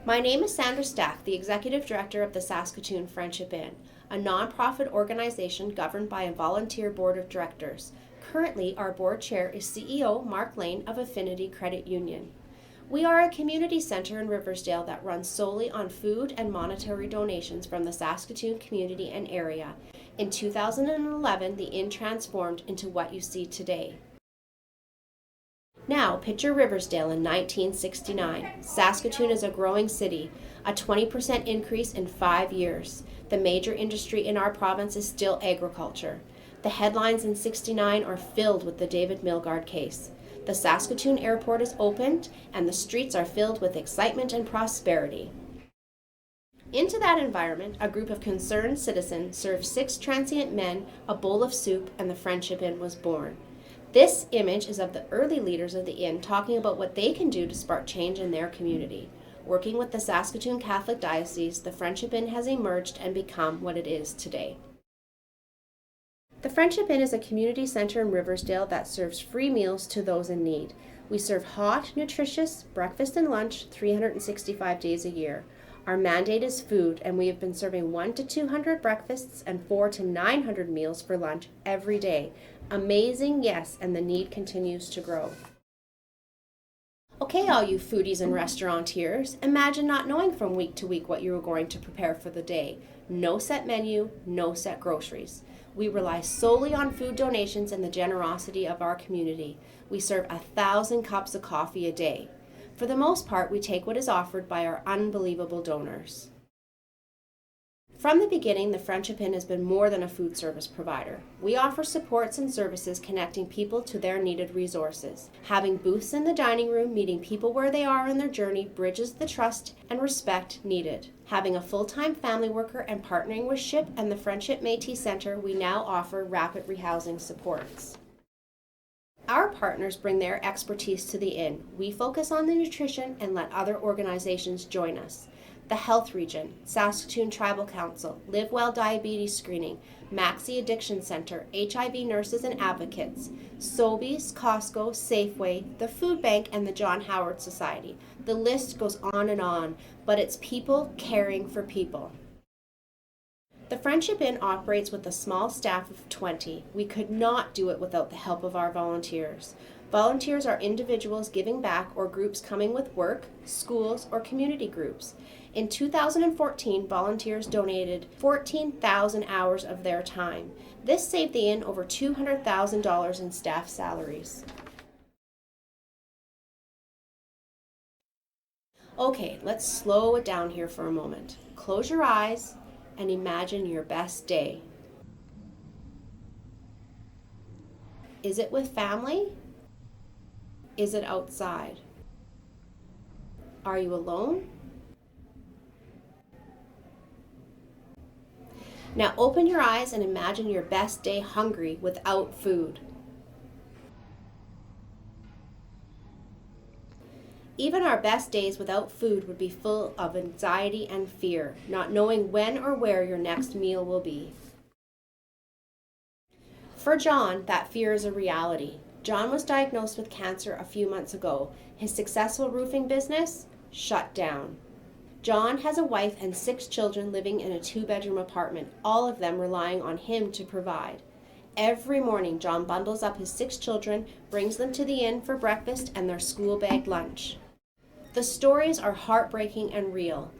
My name is Sandra Stack, the Executive Director of the Saskatoon Friendship Inn, a nonprofit organization governed by a volunteer board of directors. Currently, our board chair is CEO Mark Lane of Affinity Credit Union. We are a community center in Riversdale that runs solely on food and monetary donations from the Saskatoon community and area. In 2011, the inn transformed into what you see today. Now, picture Riversdale in 1969. Saskatoon is a growing city, a 20% increase in 5 years. The major industry in our province is still agriculture. The headlines in '69 are filled with the David Milgaard case. The Saskatoon airport is opened, and the streets are filled with excitement and prosperity. Into that environment, a group of concerned citizens served 6 transient men a bowl of soup, and the Friendship Inn was born. This image is of the early leaders of the inn talking about what they can do to spark change in their community. Working with the Saskatoon Catholic Diocese, the Friendship Inn has emerged and become what it is today. The Friendship Inn is a community center in Riversdale that serves free meals to those in need. We serve hot, nutritious breakfast and lunch 365 days a year. Our mandate is food, and we have been serving 100 to 200 breakfasts and 400 to 900 meals for lunch every day. Amazing, yes, and the need continues to grow. Okay, all you foodies and restaurateurs, imagine not knowing from week to week what you are going to prepare for the day. No set menu, no set groceries. We rely solely on food donations and the generosity of our community. We serve 1,000 cups of coffee a day. For the most part, we take what is offered by our unbelievable donors. From the beginning, the Friendship Inn has been more than a food service provider. We offer supports and services connecting people to their needed resources. Having booths in the dining room, meeting people where they are in their journey, bridges the trust and respect needed. Having a full-time family worker and partnering with SHIP and the Friendship Métis Center, we now offer rapid rehousing supports. Our partners bring their expertise to the inn. We focus on the nutrition and let other organizations join us. The Health Region, Saskatoon Tribal Council, Live Well Diabetes Screening, Maxi Addiction Center, HIV Nurses and Advocates, Sobeys, Costco, Safeway, the Food Bank, and the John Howard Society. The list goes on, but it's people caring for people. The Friendship Inn operates with a small staff of 20. We could not do it without the help of our volunteers. Volunteers are individuals giving back or groups coming with work, schools, or community groups. In 2014, volunteers donated 14,000 hours of their time. This saved the inn over $200,000 in staff salaries. Okay, let's slow it down here for a moment. Close your eyes and imagine your best day. Is it with family? Is it outside? Are you alone? Now open your eyes and imagine your best day hungry without food. Even our best days without food would be full of anxiety and fear, not knowing when or where your next meal will be. For John, that fear is a reality. John was diagnosed with cancer a few months ago. His successful roofing business shut down. John has a wife and 6 children living in a 2-bedroom apartment, all of them relying on him to provide. Every morning, John bundles up his 6 children, brings them to the inn for breakfast and their school-bag lunch. The stories are heartbreaking and real.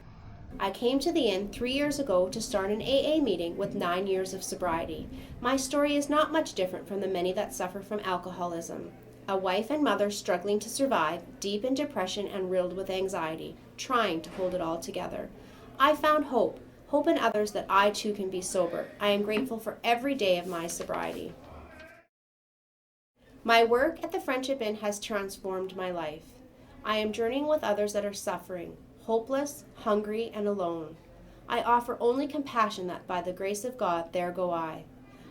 I came to the inn 3 years ago to start an AA meeting with 9 years of sobriety. My story is not much different from the many that suffer from alcoholism. A wife and mother struggling to survive, deep in depression and riddled with anxiety, trying to hold it all together. I found hope in others that I too can be sober. I am grateful for every day of my sobriety. My work at the Friendship Inn has transformed my life. I am journeying with others that are suffering, hopeless, hungry, and alone. I offer only compassion that by the grace of God, there go I.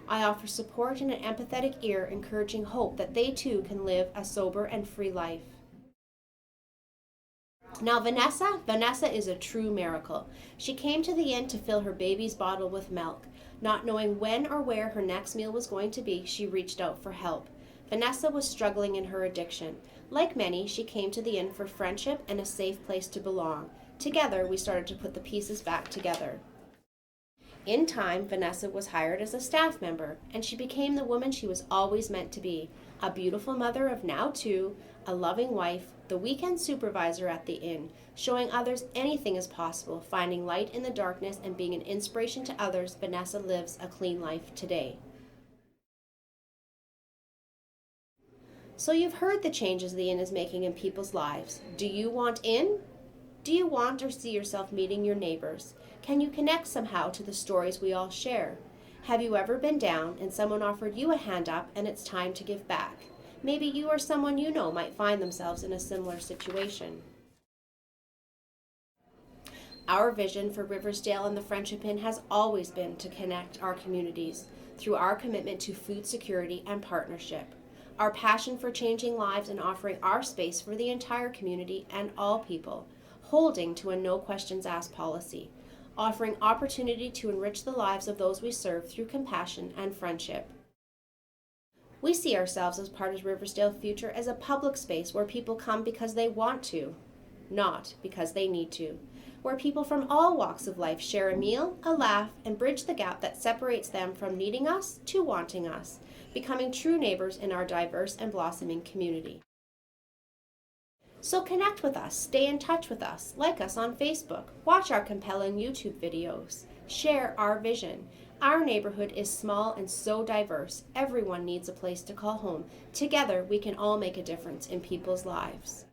I offer support and an empathetic ear, encouraging hope that they too can live a sober and free life. Now Vanessa is a true miracle. She came to the inn to fill her baby's bottle with milk. Not knowing when or where her next meal was going to be, she reached out for help. Vanessa was struggling in her addiction. Like many, she came to the inn for friendship and a safe place to belong. Together, we started to put the pieces back together. In time, Vanessa was hired as a staff member, and she became the woman she was always meant to be, a beautiful mother of now two, a loving wife, the weekend supervisor at the inn, showing others anything is possible, finding light in the darkness and being an inspiration to others. Vanessa lives a clean life today. So you've heard the changes the inn is making in people's lives. Do you want in? Do you want or see yourself meeting your neighbors? Can you connect somehow to the stories we all share? Have you ever been down and someone offered you a hand up and it's time to give back? Maybe you or someone you know might find themselves in a similar situation. Our vision for Riversdale and the Friendship Inn has always been to connect our communities through our commitment to food security and partnership, our passion for changing lives and offering our space for the entire community and all people, holding to a no questions asked policy, offering opportunity to enrich the lives of those we serve through compassion and friendship. We see ourselves as part of Riversdale Future as a public space where people come because they want to, not because they need to, where people from all walks of life share a meal, a laugh, and bridge the gap that separates them from needing us to wanting us, becoming true neighbors in our diverse and blossoming community. So connect with us, stay in touch with us, like us on Facebook, watch our compelling YouTube videos, share our vision. Our neighborhood is small and so diverse. Everyone needs a place to call home. Together, we can all make a difference in people's lives.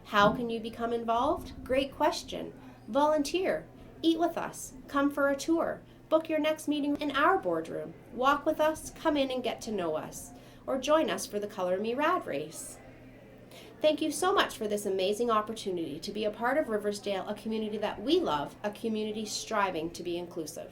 How can you become involved? Great question. Volunteer. Eat with us. Come for a tour. Book your next meeting in our boardroom. Walk with us. Come in and get to know us. Or join us for the Color Me Rad race. Thank you so much for this amazing opportunity to be a part of Riversdale, a community that we love, a community striving to be inclusive.